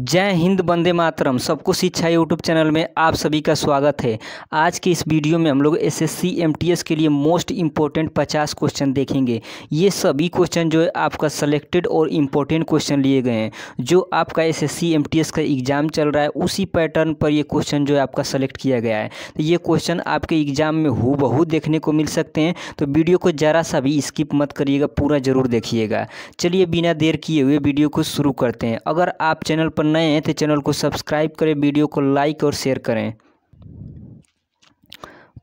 जय हिंद, वंदे मातरम। सबको शिक्षा यूट्यूब चैनल में आप सभी का स्वागत है। आज के इस वीडियो में हम लोग एसएससी एमटीएस के लिए मोस्ट इम्पोर्टेंट 50 क्वेश्चन देखेंगे। ये सभी क्वेश्चन जो है आपका सेलेक्टेड और इम्पोर्टेंट क्वेश्चन लिए गए हैं। जो आपका एसएससी एमटीएस का एग्ज़ाम चल रहा है उसी पैटर्न पर ये क्वेश्चन जो है आपका सेलेक्ट किया गया है। तो ये क्वेश्चन आपके एग्ज़ाम में हूबहू देखने को मिल सकते हैं। तो वीडियो को ज़रा सा भी स्किप मत करिएगा, पूरा ज़रूर देखिएगा। चलिए बिना देर किए हुए वीडियो को शुरू करते हैं। अगर आप चैनल पर नए हैं तो चैनल को सब्सक्राइब करें, वीडियो को लाइक और शेयर करें।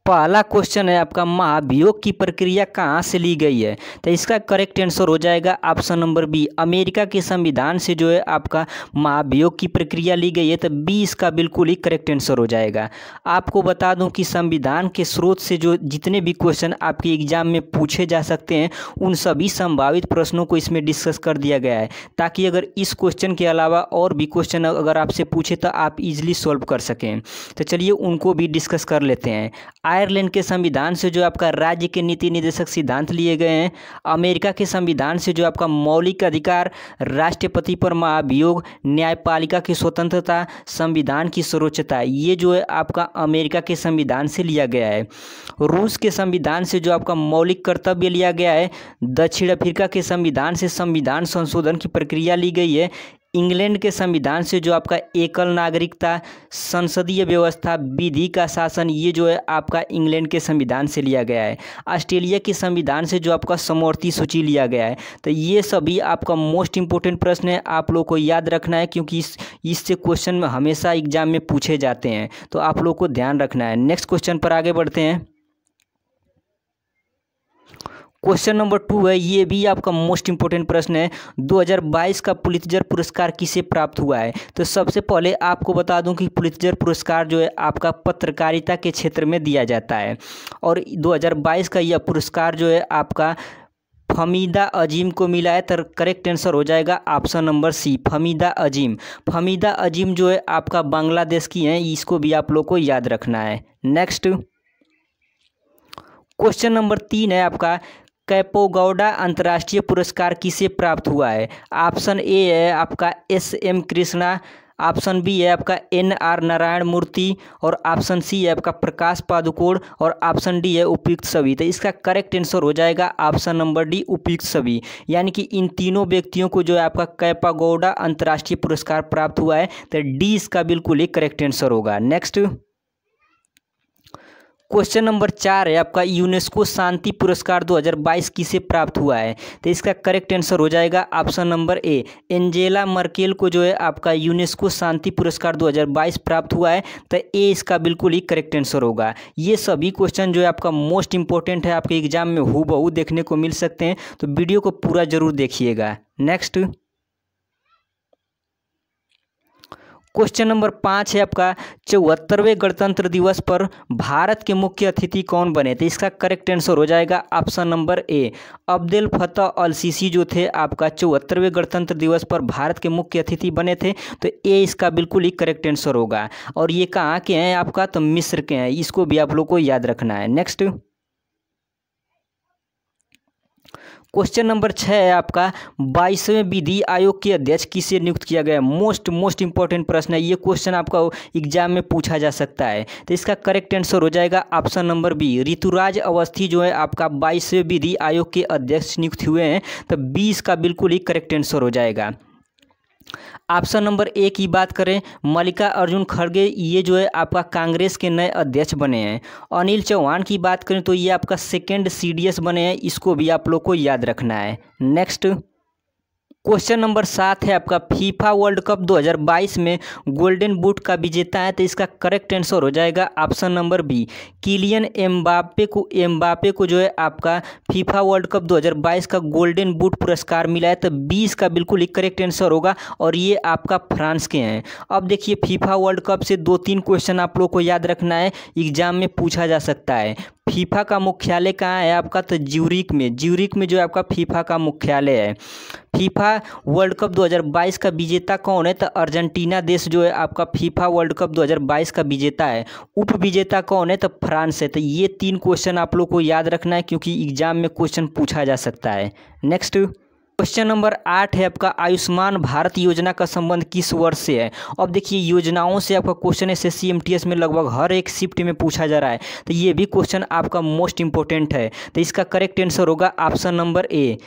पहला क्वेश्चन है आपका, महाभियोग की प्रक्रिया कहाँ से ली गई है? तो इसका करेक्ट आंसर हो जाएगा ऑप्शन नंबर बी, अमेरिका के संविधान से जो है आपका महाभियोग की प्रक्रिया ली गई है। तो बी इसका बिल्कुल ही करेक्ट आंसर हो जाएगा। आपको बता दूं कि संविधान के स्रोत से जो जितने भी क्वेश्चन आपके एग्जाम में पूछे जा सकते हैं उन सभी संभावित प्रश्नों को इसमें डिस्कस कर दिया गया है, ताकि अगर इस क्वेश्चन के अलावा और भी क्वेश्चन अगर आपसे पूछे तो आप इजीली सॉल्व कर सकें। तो चलिए उनको भी डिस्कस कर लेते हैं। आयरलैंड के संविधान से जो आपका राज्य के नीति निर्देशक सिद्धांत लिए गए हैं। अमेरिका के संविधान से जो आपका मौलिक अधिकार, राष्ट्रपति पर महाभियोग, न्यायपालिका की स्वतंत्रता, संविधान की सर्वोच्चता, ये जो है आपका अमेरिका के संविधान से लिया गया है। रूस के संविधान से जो आपका मौलिक कर्तव्य लिया गया है। दक्षिण अफ्रीका के संविधान से संविधान संशोधन की प्रक्रिया ली गई है। इंग्लैंड के संविधान से जो आपका एकल नागरिकता, संसदीय व्यवस्था, विधि का शासन, ये जो है आपका इंग्लैंड के संविधान से लिया गया है। ऑस्ट्रेलिया के संविधान से जो आपका समवर्ती सूची लिया गया है। तो ये सभी आपका मोस्ट इंपॉर्टेंट प्रश्न है, आप लोग को याद रखना है, क्योंकि इससे क्वेश्चन में हमेशा एग्जाम में पूछे जाते हैं। तो आप लोग को ध्यान रखना है। नेक्स्ट क्वेश्चन पर आगे बढ़ते हैं। क्वेश्चन नंबर 2 है, ये भी आपका मोस्ट इंपोर्टेंट प्रश्न है। 2022 का पुलित्जर पुरस्कार किसे प्राप्त हुआ है? तो सबसे पहले आपको बता दूं कि पुलित्जर पुरस्कार जो है आपका पत्रकारिता के क्षेत्र में दिया जाता है, और 2022 का यह पुरस्कार जो है आपका फमीदा अजीम को मिला है। तो करेक्ट आंसर हो जाएगा ऑप्शन नंबर सी, फमीदा अजीम। फमीदा अजीम जो है आपका बांग्लादेश की हैं, इसको भी आप लोग को याद रखना है। नेक्स्ट क्वेश्चन नंबर 3 है आपका, कैपोगौडा अंतर्राष्ट्रीय पुरस्कार किसे प्राप्त हुआ है? ऑप्शन ए है आपका SM कृष्णा, ऑप्शन बी है आपका NR नारायण मूर्ति, और ऑप्शन सी है आपका प्रकाश पादुकोण, और ऑप्शन डी है उपयुक्त सभी। तो इसका करेक्ट आंसर हो जाएगा ऑप्शन नंबर डी, उपयुक्त सभी। यानी कि इन तीनों व्यक्तियों को जो है आपका कैपोगौडा अंतर्राष्ट्रीय पुरस्कार प्राप्त हुआ है। तो डी इसका बिल्कुल ही करेक्ट आंसर होगा। नेक्स्ट क्वेश्चन नंबर 4 है आपका, यूनेस्को शांति पुरस्कार 2022 किसे प्राप्त हुआ है? तो इसका करेक्ट आंसर हो जाएगा ऑप्शन नंबर ए, एंजेला मर्केल को जो है आपका यूनेस्को शांति पुरस्कार 2022 प्राप्त हुआ है। तो ए इसका बिल्कुल ही करेक्ट आंसर होगा। ये सभी क्वेश्चन जो है आपका मोस्ट इंपॉर्टेंट है, आपके एग्जाम में हूबहू देखने को मिल सकते हैं। तो वीडियो को पूरा जरूर देखिएगा। नेक्स्ट क्वेश्चन नंबर 5 है आपका, 74वें गणतंत्र दिवस पर भारत के मुख्य अतिथि कौन बने? तो इसका करेक्ट आंसर हो जाएगा ऑप्शन नंबर ए, अब्देल फतह अल सीसी जो थे आपका 74वें गणतंत्र दिवस पर भारत के मुख्य अतिथि बने थे। तो ए इसका बिल्कुल ही करेक्ट आंसर होगा। और ये कहाँ के हैं आपका? तो मिस्र के हैं, इसको भी आप लोग को याद रखना है। नेक्स्ट क्वेश्चन नंबर 6 है आपका, 22वें विधि आयोग के अध्यक्ष किसे नियुक्त किया गया? मोस्ट इंपॉर्टेंट प्रश्न है। ये क्वेश्चन आपका एग्जाम में पूछा जा सकता है। तो इसका करेक्ट आंसर हो जाएगा option number B, Rituraj Awasthi जो है आपका 22वें विधि आयोग के अध्यक्ष नियुक्त हुए हैं। तो 20 का बिल्कुल ही करेक्ट आंसर हो जाएगा। ऑप्शन नंबर ए की बात करें, मल्लिका अर्जुन खड़गे, ये जो है आपका कांग्रेस के नए अध्यक्ष बने हैं। अनिल चौहान की बात करें तो ये आपका सेकंड CDS बने हैं, इसको भी आप लोग को याद रखना है। नेक्स्ट क्वेश्चन नंबर 7 है आपका, फीफा वर्ल्ड कप 2022 में गोल्डन बूट का विजेता है। तो इसका करेक्ट आंसर हो जाएगा option number B, Kylian Mbappe को जो है आपका फीफा वर्ल्ड कप 2022 का गोल्डन बूट पुरस्कार मिला है। तो 20 का बिल्कुल ही करेक्ट आंसर होगा, और ये आपका फ्रांस के हैं। अब देखिए, फीफा वर्ल्ड कप से 2-3 क्वेश्चन आप लोग को याद रखना है, एग्जाम में पूछा जा सकता है। फीफा का मुख्यालय कहाँ है आपका? तो ज्यूरिक में जो है आपका फीफा का मुख्यालय है। फीफा वर्ल्ड कप 2022 का विजेता कौन है? तो अर्जेंटीना देश जो है आपका फीफा वर्ल्ड कप 2022 का विजेता है। उप विजेता कौन है? तो फ्रांस है। तो ये 3 क्वेश्चन आप लोग को याद रखना है, क्योंकि एग्जाम में क्वेश्चन पूछा जा सकता है। नेक्स्ट क्वेश्चन नंबर 8 है आपका, आयुष्मान भारत योजना का संबंध किस वर्ष से है। अब देखिए योजनाओं से आपका क्वेश्चन एसएससी एमटीएस में लगभग हर एक शिफ्ट में पूछा जा रहा है, तो ये भी क्वेश्चन आपका मोस्ट इंपॉर्टेंट है। तो इसका करेक्ट आंसर होगा ऑप्शन नंबर ए।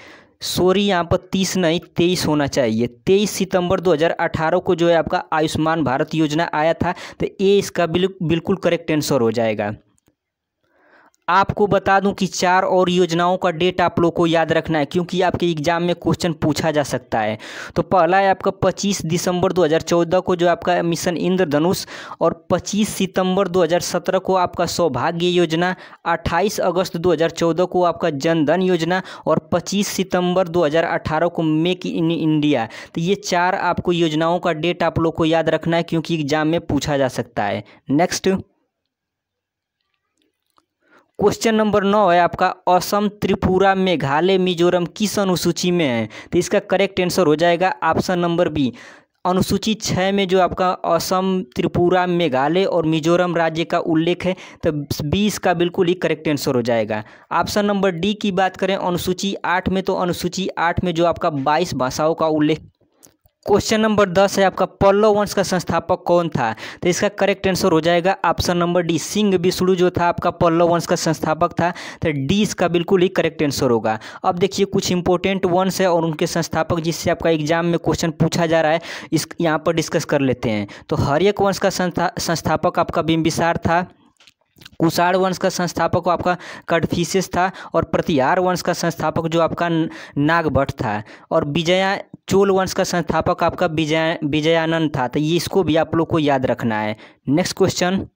सॉरी, यहाँ पर 30 नहीं 23 होना चाहिए। 23 सितंबर 2018 को जो है आपका आयुष्मान भारत योजना आया था, तो ये इसका बिल्कुल करेक्ट आंसर हो जाएगा। आपको बता दूं कि 4 और योजनाओं का डेट आप लोग को याद रखना है, क्योंकि आपके एग्जाम में क्वेश्चन पूछा जा सकता है। तो पहला है आपका 25 दिसंबर 2014 को जो आपका मिशन इंद्रधनुष, और 25 सितंबर 2017 को आपका सौभाग्य योजना, 28 अगस्त 2014 को आपका जनधन योजना, और 25 सितंबर 2018 को मेक इन इंडिया। तो ये 4 आपको योजनाओं का डेट आप लोग को याद रखना है, क्योंकि एग्जाम में पूछा जा सकता है। नेक्स्ट क्वेश्चन नंबर 9 है आपका, असम, त्रिपुरा, मेघालय, मिजोरम किस अनुसूची में है। तो इसका करेक्ट आंसर हो जाएगा ऑप्शन नंबर बी। अनुसूची 6 में जो आपका असम, त्रिपुरा, मेघालय और मिजोरम राज्य का उल्लेख है, तो 20 का बिल्कुल ही करेक्ट आंसर हो जाएगा। ऑप्शन नंबर डी की बात करें अनुसूची 8 में, तो अनुसूची 8 में जो आपका 22 भाषाओं का उल्लेख। क्वेश्चन नंबर 10 है आपका, पल्लव वंश का संस्थापक कौन था। तो इसका करेक्ट आंसर हो जाएगा option number D. Singh Vishnu जो था आपका पल्लव वंश का संस्थापक था, तो डी इसका बिल्कुल ही करेक्ट आंसर होगा। अब देखिए कुछ इंपॉर्टेंट वंश है और उनके संस्थापक जिससे आपका एग्जाम में क्वेश्चन पूछा जा रहा है, इस यहाँ पर डिस्कस कर लेते हैं। तो हर्यक वंश का संस्थापक आपका बिंबिसार था, कुषाण वंश का संस्थापक आपका कडफिसेस था, और प्रतिहार वंश का संस्थापक जो आपका नागभट्ट था, और विजया चोल वंश का संस्थापक आपका विजयानंद था। तो ये इसको भी आप लोग को याद रखना है। नेक्स्ट क्वेश्चन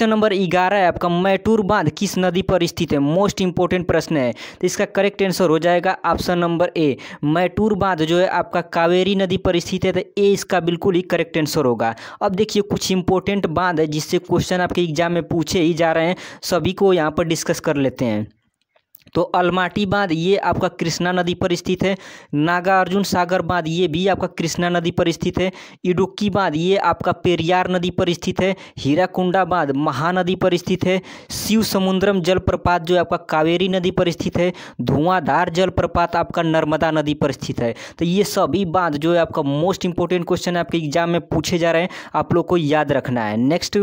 नंबर 11 है आपका, मैटूर बांध किस नदी पर स्थित है। मोस्ट इंपोर्टेंट प्रश्न है, तो इसका करेक्ट आंसर हो जाएगा ऑप्शन नंबर ए। मैटूर बांध जो है आपका कावेरी नदी पर स्थित है, तो ए इसका बिल्कुल ही करेक्ट आंसर होगा। अब देखिए कुछ इंपॉर्टेंट बांध है जिससे क्वेश्चन आपके एग्जाम में पूछे ही जा रहे हैं, सभी को यहाँ पर डिस्कस कर लेते हैं। तो अलमाटी बांध ये आपका कृष्णा नदी पर स्थित है। नागार्जुन सागर बांध ये भी आपका कृष्णा नदी पर स्थित है। इडुक्की बांध ये आपका पेरियार नदी पर स्थित है। हीराकुंडा बांध महानदी पर स्थित है। शिव समुद्रम जलप्रपात जो आपका कावेरी नदी पर स्थित है। धुआंधार जलप्रपात आपका नर्मदा नदी पर स्थित है। तो ये सभी बांध जो है आपका मोस्ट इंपोर्टेंट क्वेश्चन आपके एग्जाम में पूछे जा रहे हैं, आप लोग को याद रखना है। नेक्स्ट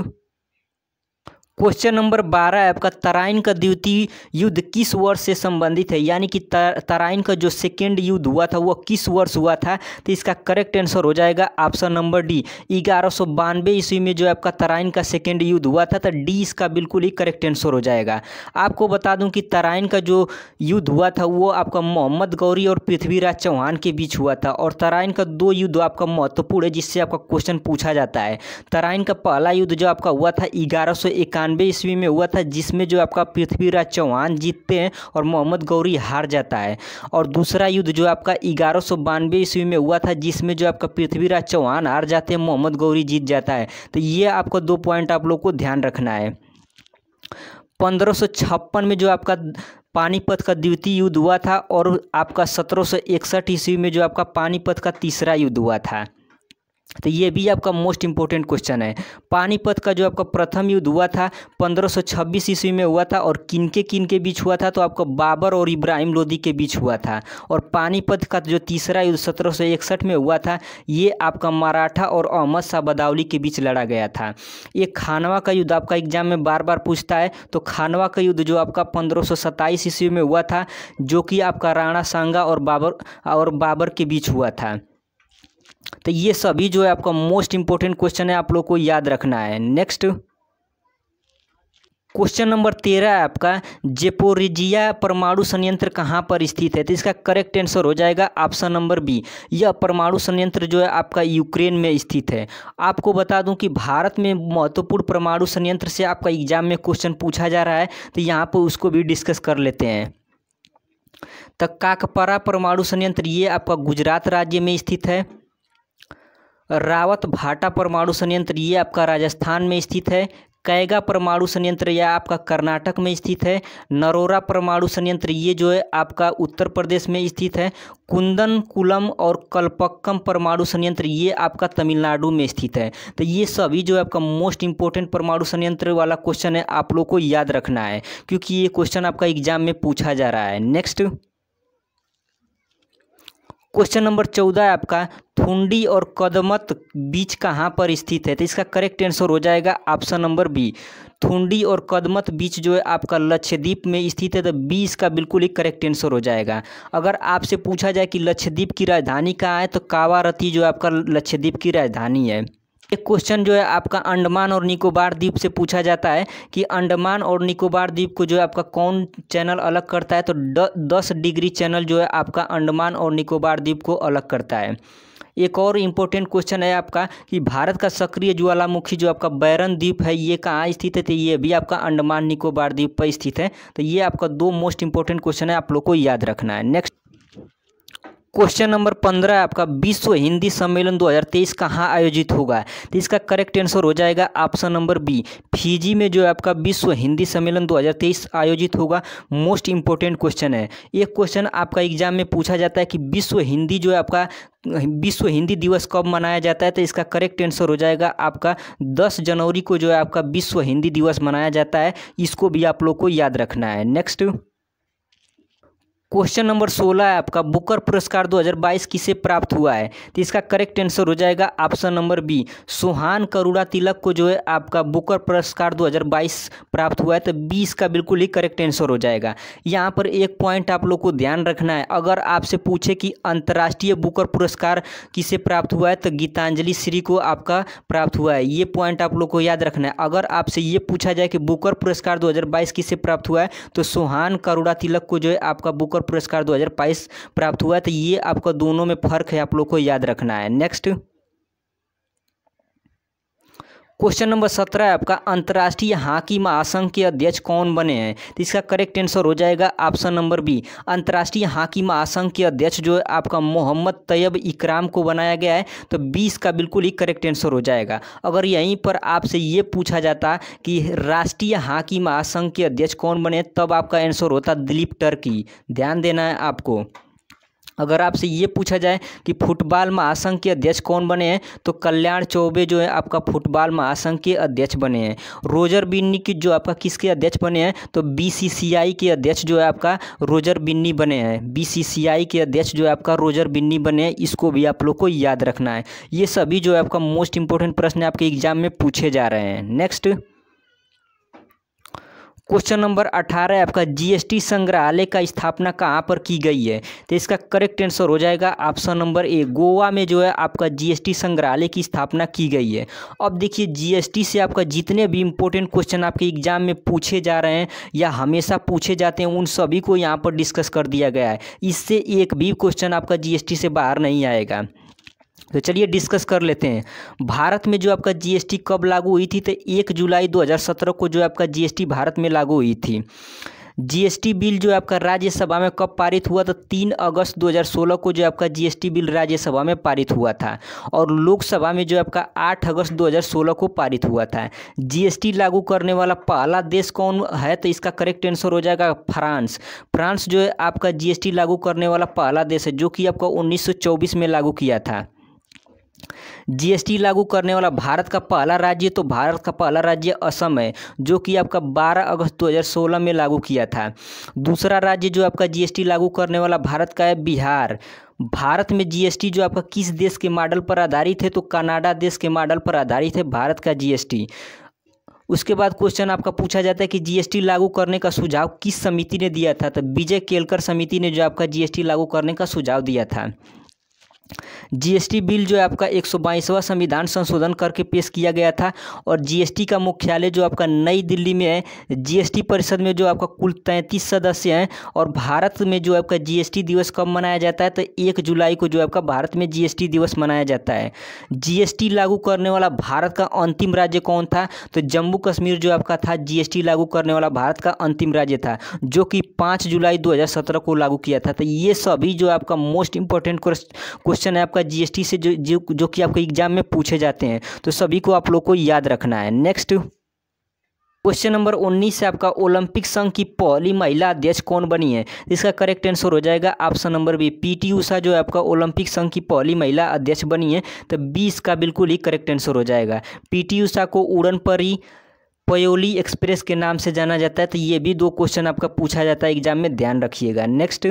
क्वेश्चन नंबर 12 है आपका, तराइन का द्वितीय युद्ध किस वर्ष से संबंधित है, यानी कि तराइन का जो सेकेंड युद्ध हुआ था वो किस वर्ष हुआ था। तो इसका करेक्ट आंसर हो जाएगा ऑप्शन नंबर डी। 1192 ईस्वी में जो आपका तराइन का सेकेंड युद्ध हुआ था, तो डी इसका बिल्कुल ही करेक्ट आंसर हो जाएगा। आपको बता दूं कि तराइन का जो युद्ध हुआ था वो आपका मोहम्मद गौरी और पृथ्वीराज चौहान के बीच हुआ था, और तराइन का 2 युद्ध आपका महत्वपूर्ण है जिससे आपका क्वेश्चन पूछा जाता है। तराइन का पहला युद्ध जो आपका हुआ था 1191 ईस्वी में हुआ था, जिसमें जो आपका पृथ्वीराज चौहान जीतते हैं और मोहम्मद गौरी हार जाता है। और दूसरा युद्ध जो आपका 1192 ईस्वी में हुआ था, जिसमें जो आपका पृथ्वीराज चौहान हार जाते हैं, मोहम्मद गौरी जीत जाता है। तो ये आपको 2 पॉइंट आप लोग को ध्यान रखना है। 1556 में जो आपका पानीपत का द्वितीय युद्ध हुआ था, और आपका 1761 ईस्वी में जो आपका पानीपत का तीसरा युद्ध हुआ था। तो ये भी आपका मोस्ट इंपोर्टेंट क्वेश्चन है। पानीपत का जो आपका प्रथम युद्ध हुआ था 1526 ईस्वी में हुआ था, और किनके बीच हुआ था, तो आपका बाबर और इब्राहिम लोदी के बीच हुआ था। और पानीपत का जो तीसरा युद्ध 1761 में हुआ था, ये आपका मराठा और अहमद शाह बदावली के बीच लड़ा गया था। ये खानवा का युद्ध आपका एग्जाम में बार बार पूछता है। तो खानवा का युद्ध जो आपका 1527 ईस्वी में हुआ था, जो कि आपका राणा सांगा और बाबर के बीच हुआ था। तो ये सभी जो है आपका मोस्ट इंपोर्टेंट क्वेश्चन है, आप लोग को याद रखना है। नेक्स्ट क्वेश्चन नंबर 13 है आपका, जेपोरिजिया परमाणु संयंत्र कहाँ पर स्थित है। तो इसका करेक्ट आंसर हो जाएगा ऑप्शन नंबर बी। यह परमाणु संयंत्र जो है आपका यूक्रेन में स्थित है। आपको बता दूं कि भारत में महत्वपूर्ण परमाणु संयंत्र से आपका एग्जाम में क्वेश्चन पूछा जा रहा है, तो यहाँ पर उसको भी डिस्कस कर लेते हैं। तो काकपरा परमाणु संयंत्र ये आपका गुजरात राज्य में स्थित है। रावत भाटा परमाणु संयंत्र ये आपका राजस्थान में स्थित है। कैगा परमाणु संयंत्र यह आपका कर्नाटक में स्थित है। नरोरा परमाणु संयंत्र ये जो है आपका उत्तर प्रदेश में स्थित है। कुंदनकुलम और कल्पक्कम परमाणु संयंत्र ये आपका तमिलनाडु में स्थित है। तो ये सभी जो है आपका मोस्ट इंपॉर्टेंट परमाणु संयंत्र वाला क्वेश्चन है, आप लोग को याद रखना है क्योंकि ये क्वेश्चन आपका एग्जाम में पूछा जा रहा है। नेक्स्ट क्वेश्चन नंबर 14 है आपका, थुंडी और कदमत बीच कहाँ पर स्थित है? तो इसका करेक्ट आंसर हो जाएगा ऑप्शन नंबर बी। थुंडी और कदमत बीच जो है आपका लक्षद्वीप में स्थित है, तो बी इसका बिल्कुल ही करेक्ट आंसर हो जाएगा। अगर आपसे पूछा जाए कि लक्षद्वीप की राजधानी कहाँ है, तो कावारती जो है आपका लक्षद्वीप की राजधानी है। एक क्वेश्चन जो है आपका अंडमान और निकोबार द्वीप से पूछा जाता है कि अंडमान और निकोबार द्वीप को जो है आपका कौन चैनल अलग करता है? तो 10 डिग्री चैनल जो है आपका अंडमान और निकोबार द्वीप को अलग करता है। एक और इम्पोर्टेंट क्वेश्चन है आपका कि भारत का सक्रिय ज्वालामुखी जो आपका बैरन द्वीप है ये कहाँ स्थित है? तो ये भी आपका अंडमान निकोबार द्वीप पर स्थित है। तो ये आपका 2 मोस्ट इंपॉर्टेंट क्वेश्चन है, आप लोग को याद रखना है। नेक्स्ट क्वेश्चन नंबर 15 है आपका, विश्व हिंदी सम्मेलन 2023 कहाँ आयोजित होगा? तो इसका करेक्ट आंसर हो जाएगा ऑप्शन नंबर बी, फिजी में जो है आपका विश्व हिंदी सम्मेलन 2023 आयोजित होगा। मोस्ट इंपॉर्टेंट क्वेश्चन है। एक क्वेश्चन आपका एग्जाम में पूछा जाता है कि विश्व हिंदी जो है आपका विश्व हिंदी दिवस कब मनाया जाता है? तो इसका करेक्ट आंसर हो जाएगा आपका 10 जनवरी को जो है आपका विश्व हिंदी दिवस मनाया जाता है। इसको भी आप लोग को याद रखना है। नेक्स्ट क्वेश्चन नंबर 16 है आपका, बुकर पुरस्कार 2022 किसे प्राप्त हुआ है? तो इसका करेक्ट आंसर हो जाएगा ऑप्शन नंबर बी, सोहान करुणा तिलक को जो है आपका बुकर पुरस्कार 2022 प्राप्त हुआ है। तो 20 का बिल्कुल ही करेक्ट आंसर हो जाएगा। यहाँ पर एक पॉइंट आप लोग को ध्यान रखना है, अगर आपसे पूछे कि अंतर्राष्ट्रीय बुकर पुरस्कार किसे प्राप्त हुआ है, तो गीतांजलि श्री को आपका प्राप्त हुआ है। ये पॉइंट आप लोग को याद रखना है। अगर आपसे ये पूछा जाए कि बुकर पुरस्कार 2022 किसे प्राप्त हुआ है, तो सोहान करुणा तिलक को जो है आपका बुकर पुरस्कार 2022 प्राप्त हुआ है। तो ये आपका दोनों में फर्क है, आप लोग को याद रखना है। नेक्स्ट क्वेश्चन नंबर 17 है आपका, अंतर्राष्ट्रीय हॉकी महासंघ के अध्यक्ष कौन बने हैं? तो इसका करेक्ट आंसर हो जाएगा ऑप्शन नंबर बी, अंतर्राष्ट्रीय हॉकी महासंघ के अध्यक्ष जो है आपका मोहम्मद तैयब इकराम को बनाया गया है। तो 20 का बिल्कुल ही करेक्ट आंसर हो जाएगा। अगर यहीं पर आपसे ये पूछा जाता कि राष्ट्रीय हॉकी महासंघ के अध्यक्ष कौन बने, तब आपका आंसर होता दिलीप टर्की। ध्यान देना है आपको। अगर आपसे ये पूछा जाए कि फुटबॉल महासंघ के अध्यक्ष कौन बने हैं, तो कल्याण चौबे जो है आपका फुटबॉल महासंघ के अध्यक्ष बने हैं। रोजर बिन्नी की जो आपका किसके अध्यक्ष बने हैं? तो बीसीसीआई के अध्यक्ष जो है आपका रोजर बिन्नी बने हैं। बीसीसीआई के अध्यक्ष जो है आपका रोजर बिन्नी बने हैं। इसको भी आप लोग को याद रखना है। ये सभी जो है आपका मोस्ट इंपॉर्टेंट प्रश्न आपके एग्जाम में पूछे जा रहे हैं। नेक्स्ट क्वेश्चन नंबर 18 है आपका, जीएसटी संग्रहालय का स्थापना कहाँ पर की गई है? तो इसका करेक्ट आंसर हो जाएगा ऑप्शन नंबर ए, गोवा में जो है आपका जीएसटी संग्रहालय की स्थापना की गई है। अब देखिए, जीएसटी से आपका जितने भी इंपॉर्टेंट क्वेश्चन आपके एग्जाम में पूछे जा रहे हैं या हमेशा पूछे जाते हैं, उन सभी को यहाँ पर डिस्कस कर दिया गया है। इससे एक भी क्वेश्चन आपका जीएसटी से बाहर नहीं आएगा। तो चलिए डिस्कस कर लेते हैं। भारत में जो आपका जीएसटी कब लागू हुई थी? तो 1 जुलाई 2017 को जो आपका जीएसटी भारत में लागू हुई थी। जीएसटी बिल जो आपका राज्यसभा में कब पारित हुआ? तो 3 अगस्त 2016 को जो आपका जीएसटी बिल राज्यसभा में पारित हुआ था और लोकसभा में जो आपका 8 अगस्त 2016 को पारित हुआ था। जीएसटी लागू करने वाला पहला देश कौन है? तो इसका करेक्ट आंसर हो जाएगा फ्रांस। फ्रांस जो है आपका जीएसटी लागू करने वाला पहला देश है, जो कि आपका 1924 में लागू किया था। जीएसटी लागू करने वाला भारत का पहला राज्य, तो भारत का पहला राज्य असम है, जो कि आपका 12 अगस्त 2016 में लागू किया था। दूसरा राज्य जो आपका जीएसटी लागू करने वाला भारत का है बिहार। भारत में जीएसटी जो आपका किस देश के मॉडल पर आधारित है? तो कनाडा देश के मॉडल पर आधारित है भारत का जीएसटी। उसके बाद क्वेश्चन आपका पूछा जाता है कि जीएसटी लागू करने का सुझाव किस समिति ने दिया था? तो विजय केलकर समिति ने जो आपका जीएसटी लागू करने का सुझाव दिया था। जीएसटी बिल जो है आपका 122वां संविधान संशोधन करके पेश किया गया था और जीएसटी का मुख्यालय जो आपका नई दिल्ली में है। जीएसटी परिषद में जो आपका कुल 33 सदस्य हैं और भारत में जो आपका जीएसटी दिवस कब मनाया जाता है? तो 1 जुलाई को जो आपका भारत में जीएसटी दिवस मनाया जाता है। जीएसटी लागू करने वाला भारत का अंतिम राज्य कौन था? तो जम्मू कश्मीर जो आपका था जीएसटी लागू करने वाला भारत का अंतिम राज्य था, जो कि 5 जुलाई 2017 को लागू किया था। तो ये सभी जो आपका मोस्ट इंपॉर्टेंट क्वेश्चन है आपका जीएसटी से जो कि आपके एग्जाम में पूछे जाते हैं, तो सभी को आप लोग को याद रखना है। नेक्स्ट क्वेश्चन नंबर 19 से आपका ओलंपिक संघ की पहली महिला अध्यक्ष कौन बनी है? इसका करेक्ट आंसर हो जाएगा option number B, PT Usha जो है आपका ओलंपिक संघ की पहली महिला अध्यक्ष बनी है। तो 20 का बिल्कुल ही करेक्ट आंसर हो जाएगा। पीटी उषा को उड़न परी पयोली एक्सप्रेस के नाम से जाना जाता है। तो ये भी 2 क्वेश्चन आपका पूछा जाता है एग्जाम में, ध्यान रखिएगा। नेक्स्ट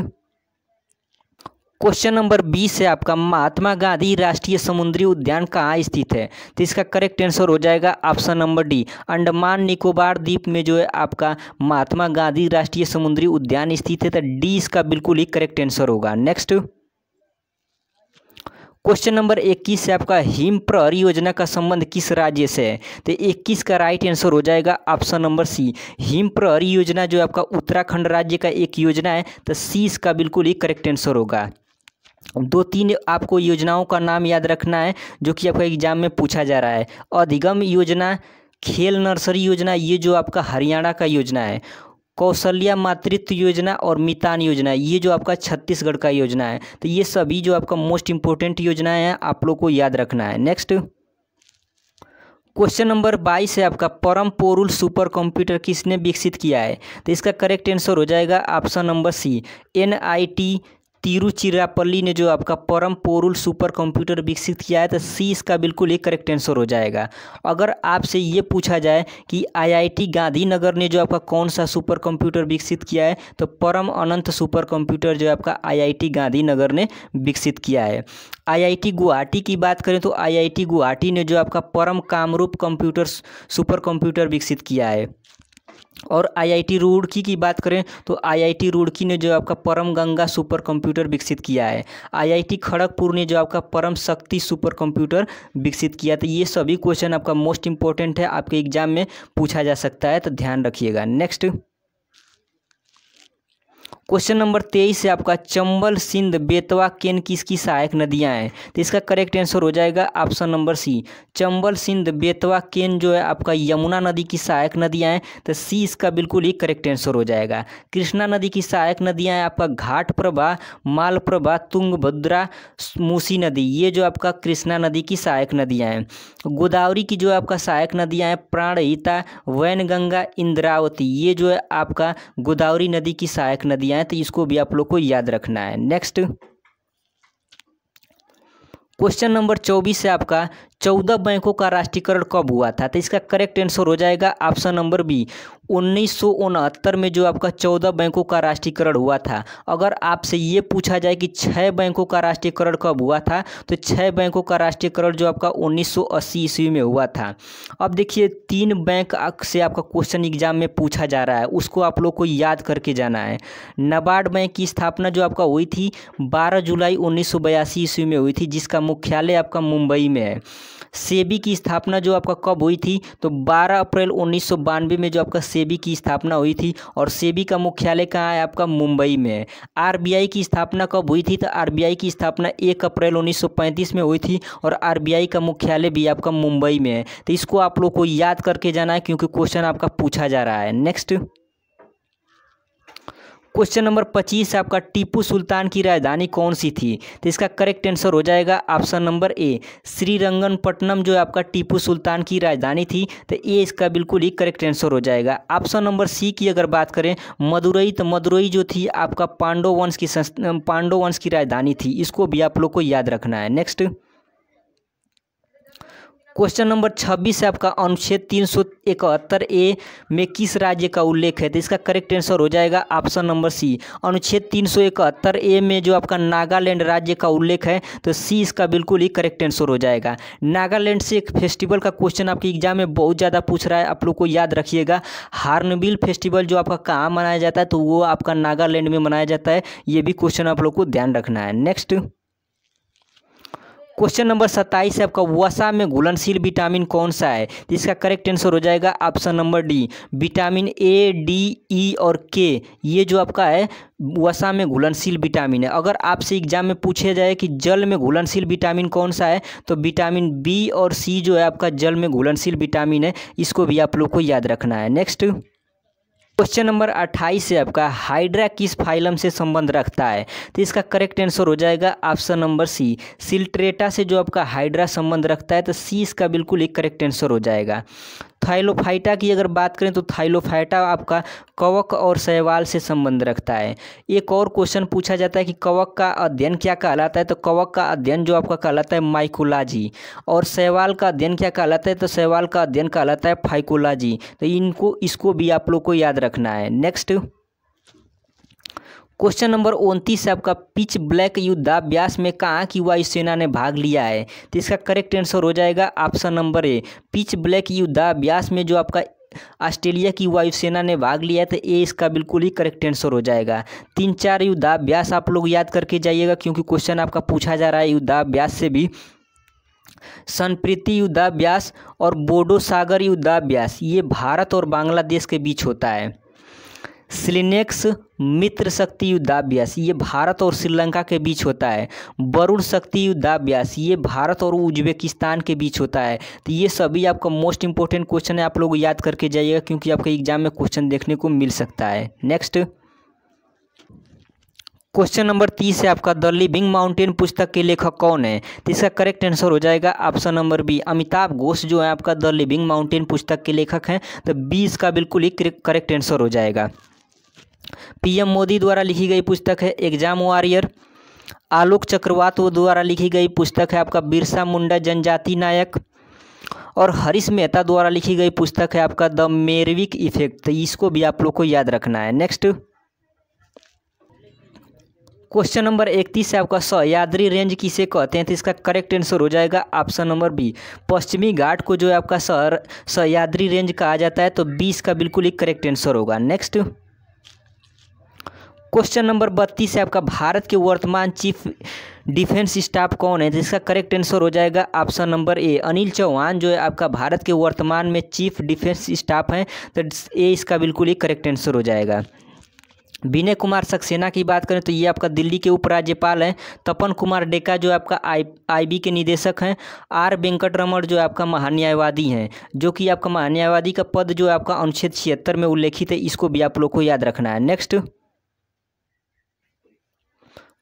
क्वेश्चन नंबर 20 है आपका महात्मा गांधी राष्ट्रीय समुद्री उद्यान कहाँ स्थित है? तो इसका करेक्ट आंसर हो जाएगा option number D, Andaman Nicobar द्वीप में जो है आपका महात्मा गांधी राष्ट्रीय समुद्री उद्यान स्थित है। तो डी इसका बिल्कुल ही करेक्ट आंसर होगा। नेक्स्ट क्वेश्चन नंबर 21 से आपका हिम प्रहरी योजना का संबंध किस राज्य से है? तो 21 का राइट आंसर हो जाएगा ऑप्शन नंबर सी, हिम प्रहरी योजना जो आपका उत्तराखंड राज्य का एक योजना है। तो सी इसका बिल्कुल ही करेक्ट आंसर होगा। 2-3 आपको योजनाओं का नाम याद रखना है जो कि आपका एग्जाम में पूछा जा रहा है। अधिगम योजना, खेल नर्सरी योजना, ये जो आपका हरियाणा का योजना है। कौशल्या मातृत्व योजना और मितान योजना, ये जो आपका छत्तीसगढ़ का योजना है। तो ये सभी जो आपका मोस्ट इंपॉर्टेंट योजनाएं हैं, आप लोग को याद रखना है। नेक्स्ट क्वेश्चन नंबर 22 है आपका परम पोरुल सुपर कंप्यूटर किसने विकसित किया है? तो इसका करेक्ट आंसर हो जाएगा option number C, NIT Tiruchirappalli ने जो आपका परम पोरुल सुपर कंप्यूटर विकसित किया है। तो सी इसका बिल्कुल एक करेक्ट आंसर हो जाएगा। अगर आपसे ये पूछा जाए कि IIT गांधीनगर ने जो आपका कौन सा सुपर कंप्यूटर विकसित किया है, तो परम अनंत सुपर कंप्यूटर जो आपका IIT गांधीनगर ने विकसित किया है। IIT गुवाहाटी की बात करें तो IIT गुवाहाटी ने जो आपका परम कामरूप कंप्यूटर सुपर कंप्यूटर विकसित किया है। और IIT रुड़की की बात करें तो IIT रुड़की ने जो आपका परम गंगा सुपर कंप्यूटर विकसित किया है। IIT खड़गपुर ने जो आपका परम शक्ति सुपर कंप्यूटर विकसित किया। तो ये सभी क्वेश्चन आपका मोस्ट इंपॉर्टेंट है, आपके एग्जाम में पूछा जा सकता है, तो ध्यान रखिएगा। नेक्स्ट क्वेश्चन नंबर 23 है आपका चंबल सिंध बेतवा केन किसकी सहायक नदियां हैं? तो इसका करेक्ट आंसर हो जाएगा option number C, Chambal Sindh Betwa Ken जो है आपका यमुना नदी की सहायक नदियां हैं। तो सी इसका बिल्कुल ही करेक्ट आंसर हो जाएगा। कृष्णा नदी की सहायक नदियां हैं आपका घाट प्रभा, माल प्रभा, तुंगभद्रा, मूसी नदी, ये जो आपका कृष्णा नदी की सहायक नदियाँ हैं। गोदावरी की जो आपका सहायक नदियाँ हैं प्राणहिता, वैनगंगा, इंद्रावती, ये जो है आपका गोदावरी नदी की सहायक नदियाँ, तो इसको भी आप लोग को याद रखना है। नेक्स्ट क्वेश्चन नंबर 24 है आपका 14 बैंकों का राष्ट्रीयकरण कब हुआ था? तो इसका करेक्ट आंसर हो जाएगा ऑप्शन नंबर बी, 1969 में जो आपका 14 बैंकों का राष्ट्रीयकरण हुआ था। अगर आपसे ये पूछा जाए कि 6 बैंकों का राष्ट्रीयकरण कब हुआ था, तो 6 बैंकों का राष्ट्रीयकरण जो आपका 1980 ईस्वी में हुआ था। अब देखिए 3 बैंक से आपका क्वेश्चन एग्जाम में पूछा जा रहा है, उसको आप लोग को याद करके जाना है। नाबार्ड बैंक की स्थापना जो आपका हुई थी 12 जुलाई 1982 ईस्वी में हुई थी, जिसका मुख्यालय आपका मुंबई में है। सेबी की स्थापना जो आपका कब हुई थी, तो 12 अप्रैल 1992 में जो आपका सेबी की स्थापना हुई थी, और सेबी का मुख्यालय कहाँ है आपका मुंबई में है। आरबीआई की स्थापना कब हुई थी, तो आरबीआई की स्थापना 1 अप्रैल 1935 में हुई थी, और आरबीआई का मुख्यालय भी आपका मुंबई में है। तो इसको आप लोग को याद करके जाना है, क्योंकि क्वेश्चन आपका पूछा जा रहा है। नेक्स्ट क्वेश्चन नंबर 25 आपका टीपू सुल्तान की राजधानी कौन सी थी? तो इसका करेक्ट आंसर हो जाएगा ऑप्शन नंबर ए, श्रीरंगपट्टनम जो आपका टीपू सुल्तान की राजधानी थी। तो ए इसका बिल्कुल ही करेक्ट आंसर हो जाएगा। ऑप्शन नंबर सी की अगर बात करें मदुरई, तो मदुरई जो थी आपका पांडव वंश की राजधानी थी। इसको भी आप लोग को याद रखना है। नेक्स्ट क्वेश्चन नंबर 26 है आपका अनुच्छेद 371A में किस राज्य का उल्लेख है? तो इसका करेक्ट आंसर हो जाएगा ऑप्शन नंबर सी, अनुच्छेद 371A में जो आपका नागालैंड राज्य का उल्लेख है। तो सी इसका बिल्कुल ही करेक्ट आंसर हो जाएगा। नागालैंड से एक फेस्टिवल का क्वेश्चन आपके एग्जाम में बहुत ज़्यादा पूछ रहा है, आप लोग को याद रखिएगा। हार्नबिल फेस्टिवल जो आपका कहाँ मनाया जाता है, तो वो आपका नागालैंड में मनाया जाता है। ये भी क्वेश्चन आप लोग को ध्यान रखना है। नेक्स्ट क्वेश्चन नंबर 27 है आपका वसा में घुलनशील विटामिन कौन सा है? इसका करेक्ट आंसर हो जाएगा option number D, vitamin A, D, E और के, ये जो आपका है वसा में घुलनशील विटामिन है। अगर आपसे एग्जाम में पूछा जाए कि जल में घुलनशील विटामिन कौन सा है, तो विटामिन बी और सी जो है आपका जल में घुलनशील विटामिन है। इसको भी आप लोग को याद रखना है। नेक्स्ट क्वेश्चन नंबर 28 से आपका हाइड्रा किस फाइलम से संबंध रखता है? तो इसका करेक्ट आंसर हो जाएगा ऑप्शन नंबर सी, सिल्ट्रेटा से जो आपका हाइड्रा संबंध रखता है, तो सी इसका बिल्कुल एक करेक्ट आंसर हो जाएगा। थाइलोफाइटा की अगर बात करें तो थाइलोफाइटा आपका कवक और शैवाल से संबंध रखता है। एक और क्वेश्चन पूछा जाता है कि कवक का अध्ययन क्या कहलाता है? तो कवक का अध्ययन जो आपका कहलाता है माइकोलॉजी, और शैवाल का अध्ययन क्या कहलाता है? तो शैवाल का अध्ययन कहलाता है फाइकोलॉजी। तो इसको भी आप लोग को याद रखना है। नेक्स्ट क्वेश्चन नंबर 29 से आपका पिच ब्लैक युद्धाभ्यास में कहाँ की वायुसेना ने भाग लिया है? तो इसका करेक्ट आंसर हो जाएगा ऑप्शन नंबर ए, पिच ब्लैक युद्धाभ्यास में जो आपका ऑस्ट्रेलिया की वायुसेना ने भाग लिया है, तो ए इसका बिल्कुल ही करेक्ट आंसर हो जाएगा। 3-4 युद्धाभ्यास आप लोग याद करके जाइएगा, क्योंकि क्वेश्चन आपका पूछा जा रहा है युद्धाभ्यास से भी। सनप्रीति युद्धाभ्यास और बोडो सागर युद्धाभ्यास ये भारत और बांग्लादेश के बीच होता है। स्लिनेक्स मित्र शक्ति युद्धाभ्यास ये भारत और श्रीलंका के बीच होता है। वरुण शक्ति युद्धाभ्यास ये भारत और उज्बेकिस्तान के बीच होता है। तो ये सभी आपका मोस्ट इंपॉर्टेंट क्वेश्चन है, आप लोग याद करके जाइएगा, क्योंकि आपके एग्जाम में क्वेश्चन देखने को मिल सकता है। नेक्स्ट क्वेश्चन नंबर 30 है आपका द लिविंग माउंटेन पुस्तक के लेखक कौन है? तो इसका करेक्ट आंसर हो जाएगा option number B, Amitabh Ghosh जो है आपका द लिविंग माउंटेन पुस्तक के लेखक हैं। तो बी इसका बिल्कुल ही करेक्ट आंसर हो जाएगा। पीएम मोदी द्वारा लिखी गई पुस्तक है एग्जाम वॉरियर। आलोक चक्रवात द्वारा लिखी गई पुस्तक है आपका बिरसा मुंडा जनजाति नायक। और हरीश मेहता द्वारा लिखी गई पुस्तक है आपका द मेरविक इफेक्ट। तो इसको भी आप लोग को याद रखना है। नेक्स्ट क्वेश्चन नंबर 31 से आपका सह्याद्री रेंज किसे कहते हैं? तो इसका करेक्ट आंसर हो जाएगा ऑप्शन नंबर बी, पश्चिमी घाट को जो है आपका सह्याद्री रेंज कहा जाता है। तो 20 का बिल्कुल ही करेक्ट आंसर होगा। नेक्स्ट क्वेश्चन नंबर 32 से आपका भारत के वर्तमान चीफ डिफेंस स्टाफ कौन है? जिसका करेक्ट आंसर हो जाएगा option number A, Anil Chauhan जो है आपका भारत के वर्तमान में चीफ डिफेंस स्टाफ हैं। तो ए इसका बिल्कुल ही करेक्ट आंसर हो जाएगा। विनय कुमार सक्सेना की बात करें तो ये आपका दिल्ली के उपराज्यपाल हैं। तपन कुमार डेका जो आपका आईबी के निदेशक हैं। आर वेंकटरमण जो आपका महान्यायवादी हैं, जो कि आपका महान्यायवादी का पद जो आपका अनुच्छेद 76 में उल्लेखित है। इसको भी आप लोग को याद रखना है। नेक्स्ट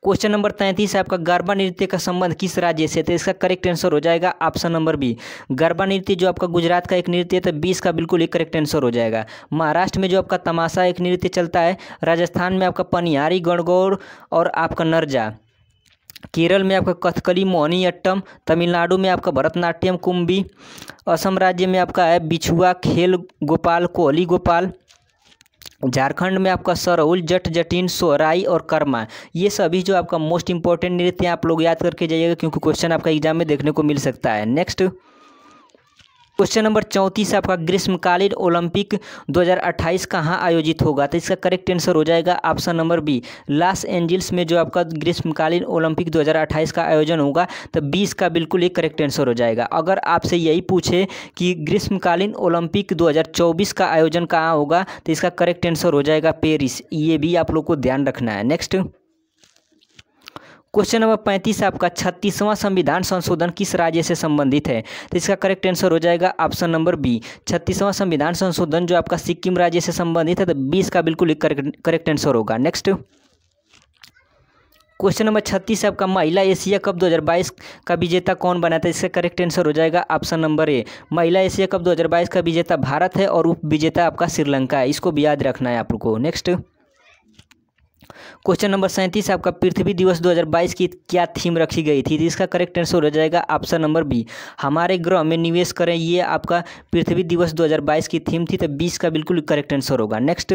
क्वेश्चन नंबर 33 है आपका गरबा नृत्य का संबंध किस राज्य से? तो इसका करेक्ट आंसर हो जाएगा ऑप्शन नंबर बी, गरबा नृत्य जो आपका गुजरात का एक नृत्य है। तो 20 का बिल्कुल एक करेक्ट आंसर हो जाएगा। महाराष्ट्र में जो आपका तमाशा एक नृत्य चलता है। राजस्थान में आपका पनिहारी गणगौर और आपका नरजा। केरल में आपका कथकली मोहिनी अट्टम। तमिलनाडु में आपका भरतनाट्यम कुंभी। असम राज्य में आपका है बिछुआ खेल गोपाल कोहली गोपाल। झारखंड में आपका सरहुल जट जटिन सोहराई और कर्मा। ये सभी जो आपका मोस्ट इंपॉर्टेंट नृत्य हैं, आप लोग याद करके जाइएगा, क्योंकि क्वेश्चन आपका एग्जाम में देखने को मिल सकता है। नेक्स्ट क्वेश्चन नंबर 34 आपका ग्रीष्मकालीन ओलंपिक 2028 कहाँ आयोजित होगा? तो इसका करेक्ट आंसर हो जाएगा option number B, Los Angeles में जो आपका ग्रीष्मकालीन ओलंपिक 2028 का आयोजन होगा। तो 20 का बिल्कुल एक करेक्ट आंसर हो जाएगा। अगर आपसे यही पूछे कि ग्रीष्मकालीन ओलंपिक 2024 का आयोजन कहाँ होगा, तो इसका करेक्ट आंसर हो जाएगा पेरिस। ये भी आप लोग को ध्यान रखना है। नेक्स्ट क्वेश्चन नंबर 35 आपका 36वां संविधान संशोधन किस राज्य से संबंधित है? तो इसका करेक्ट आंसर हो जाएगा ऑप्शन नंबर बी, 36वां संविधान संशोधन जो आपका सिक्किम राज्य से संबंधित है। तो 20 का बिल्कुल करेक्ट आंसर होगा। नेक्स्ट क्वेश्चन नंबर 36 आपका महिला एशिया कप 2022 का विजेता कौन बना था? इसका करेक्ट आंसर हो जाएगा ऑप्शन नंबर ए, महिला एशिया कप 2022 का विजेता भारत है और उप विजेता आपका श्रीलंका है। इसको भी याद रखना है आप लोग को। नेक्स्ट क्वेश्चन नंबर 37 आपका पृथ्वी दिवस 2022 की क्या थीम रखी गई थी? इसका करेक्ट आंसर हो जाएगा ऑप्शन नंबर बी, हमारे ग्रह में निवेश करें। ये आपका पृथ्वी दिवस 2022 की थीम थी। तो 20 का बिल्कुल करेक्ट आंसर होगा। नेक्स्ट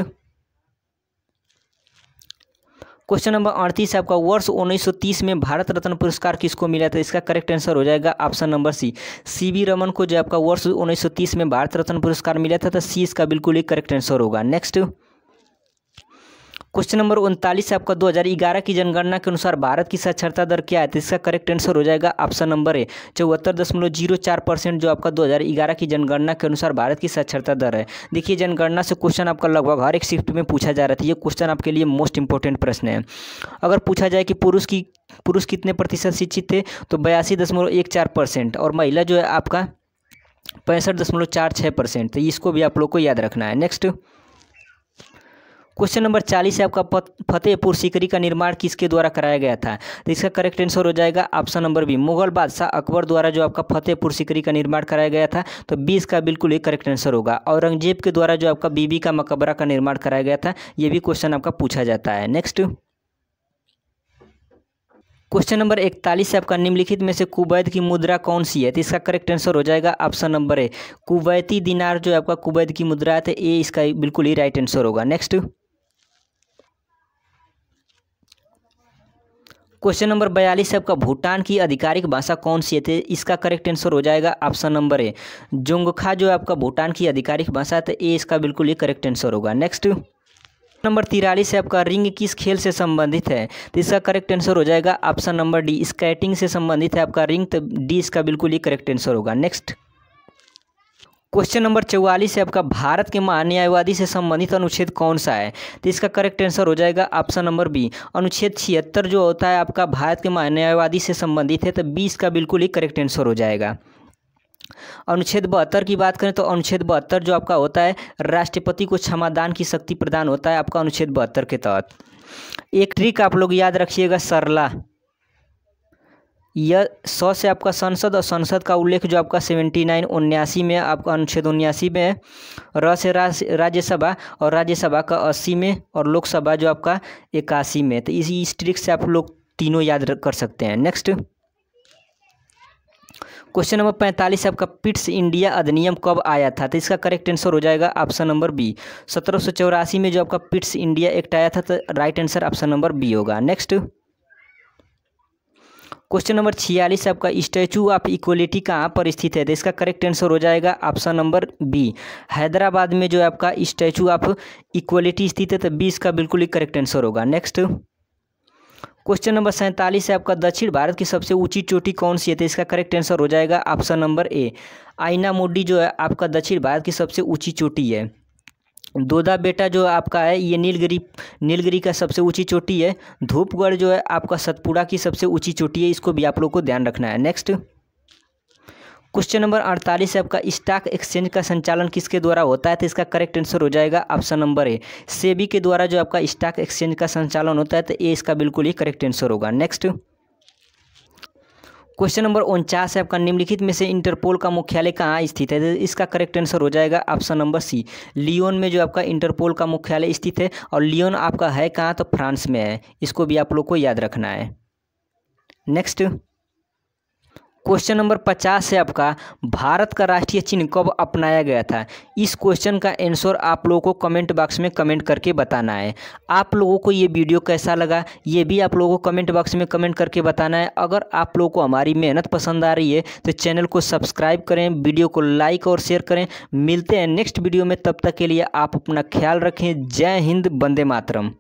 क्वेश्चन नंबर 38 आपका वर्ष 1930 में भारत रत्न पुरस्कार किसको मिला था? इसका करेक्ट आंसर हो जाएगा option number C, CV Raman को जो आपका वर्ष 1930 में भारत रत्न पुरस्कार मिला था। तो सी इसका बिल्कुल ही करेक्ट आंसर होगा। नेक्स्ट क्वेश्चन नंबर 39 आपका 2011 की जनगणना के अनुसार भारत की साक्षरता दर क्या है? तो इसका करेक्ट आंसर हो जाएगा ऑप्शन नंबर ए, 74.04% जो आपका 2011 की जनगणना के अनुसार भारत की साक्षरता दर है। देखिए जनगणना से क्वेश्चन आपका लगभग हर एक शिफ्ट में पूछा जा रहा था। ये क्वेश्चन आपके लिए मोस्ट इंपॉर्टेंट प्रश्न है। अगर पूछा जाए कि पुरुष कितने प्रतिशत शिक्षित थे, तो 82.14%, और महिला जो है आपका 65.46%। तो इसको भी आप लोग को याद रखना है। नेक्स्ट क्वेश्चन नंबर 40 है आपका फतेहपुर सीकरी का निर्माण किसके द्वारा कराया गया था? तो इसका करेक्ट आंसर हो जाएगा ऑप्शन नंबर बी, मुगल बादशाह अकबर द्वारा जो आपका फतेहपुर सीकरी का निर्माण कराया गया था। तो 20 का बिल्कुल ही करेक्ट आंसर होगा। औरंगजेब के द्वारा जो आपका बीबी का मकबरा का निर्माण कराया गया था, ये भी क्वेश्चन आपका पूछा जाता है। नेक्स्ट क्वेश्चन नंबर 41 है आपका, निम्नलिखित में से कुवैत की मुद्रा कौन सी है? तो इसका करेक्ट आंसर हो जाएगा ऑप्शन नंबर ए, कुवैती दिनार जो है आपका कुवैत की मुद्रा है, तो ए इसका बिल्कुल ही राइट आंसर होगा। नेक्स्ट क्वेश्चन नंबर 42 है आपका, भूटान की आधिकारिक भाषा कौन सी है? तो इसका करेक्ट आंसर हो जाएगा ऑप्शन नंबर ए, जोंगखा जो है आपका भूटान की आधिकारिक भाषा है, तो ए इसका बिल्कुल ही करेक्ट आंसर होगा। नेक्स्ट नंबर 43 है आपका, रिंग किस खेल से संबंधित है? तो इसका करेक्ट आंसर हो जाएगा ऑप्शन नंबर डी, स्केटिंग से संबंधित है आपका रिंग, तो डी इसका बिल्कुल ही करेक्ट आंसर होगा। नेक्स्ट क्वेश्चन नंबर 44 है आपका, भारत के महान्यायवादी से संबंधित अनुच्छेद कौन सा है? तो इसका करेक्ट आंसर हो जाएगा ऑप्शन नंबर बी, अनुच्छेद 76 जो होता है आपका भारत के महान्यायवादी से संबंधित है, तो 20 का बिल्कुल ही करेक्ट आंसर हो जाएगा। अनुच्छेद 72 की बात करें तो अनुच्छेद 72 जो आपका होता है, राष्ट्रपति को क्षमादान की शक्ति प्रदान होता है आपका अनुच्छेद 72 के तहत। एक ट्रिक आप लोग याद रखिएगा, सरला, यह 100 से आपका संसद और संसद का उल्लेख जो आपका 79 79 में आपका अनुच्छेद 79 में है, र से राज्यसभा और राज्यसभा का 80 में और लोकसभा जो आपका 81 में। तो इस ट्रिक से आप लोग तीनों याद कर सकते हैं। नेक्स्ट क्वेश्चन नंबर 45 आपका, पिट्स इंडिया अधिनियम कब आया था? तो इसका करेक्ट आंसर हो जाएगा ऑप्शन नंबर बी, 1784 में जो आपका पिट्स इंडिया एक्ट आया था, तो right answer option number B होगा। नेक्स्ट क्वेश्चन नंबर 46 आपका, स्टैचू ऑफ इक्वलिटी कहाँ पर स्थित है? तो इसका करेक्ट आंसर हो जाएगा ऑप्शन नंबर बी, हैदराबाद में जो है आपका स्टैचू ऑफ इक्वलिटी स्थित है, तो 20 का बिल्कुल ही करेक्ट आंसर होगा। नेक्स्ट क्वेश्चन नंबर 47 है आपका, दक्षिण भारत की सबसे ऊंची चोटी कौन सी है? तो इसका करेक्ट आंसर हो जाएगा ऑप्शन नंबर ए, आइना मोडी जो है आपका दक्षिण भारत की सबसे ऊंची चोटी है। दोदा बेटा जो आपका है, ये नीलगिरी का सबसे ऊंची चोटी है। धूपगढ़ जो है आपका सतपुड़ा की सबसे ऊंची चोटी है, इसको भी आप लोग को ध्यान रखना है। नेक्स्ट क्वेश्चन नंबर 48 है आपका, स्टॉक एक्सचेंज का संचालन किसके द्वारा होता है? तो इसका करेक्ट आंसर हो जाएगा ऑप्शन नंबर ए, सेबी के द्वारा जो आपका स्टॉक एक्सचेंज का संचालन होता है, तो ए इसका बिल्कुल ही करेक्ट आंसर होगा। नेक्स्ट क्वेश्चन नंबर 49 है आपका, निम्नलिखित में से इंटरपोल का मुख्यालय कहाँ स्थित है? तो इसका करेक्ट आंसर हो जाएगा ऑप्शन नंबर सी, लियोन में जो आपका इंटरपोल का मुख्यालय स्थित है। और लियोन आपका है कहाँ? तो फ्रांस में है, इसको भी आप लोग को याद रखना है। नेक्स्ट क्वेश्चन नंबर 50 है आपका, भारत का राष्ट्रीय चिन्ह कब अपनाया गया था? इस क्वेश्चन का आंसर आप लोगों को कमेंट बॉक्स में कमेंट करके बताना है। आप लोगों को ये वीडियो कैसा लगा, ये भी आप लोगों को कमेंट बॉक्स में कमेंट करके बताना है। अगर आप लोगों को हमारी मेहनत पसंद आ रही है तो चैनल को सब्सक्राइब करें, वीडियो को लाइक और शेयर करें। मिलते हैं नेक्स्ट वीडियो में, तब तक के लिए आप अपना ख्याल रखें। जय हिंद, वंदे मातरम।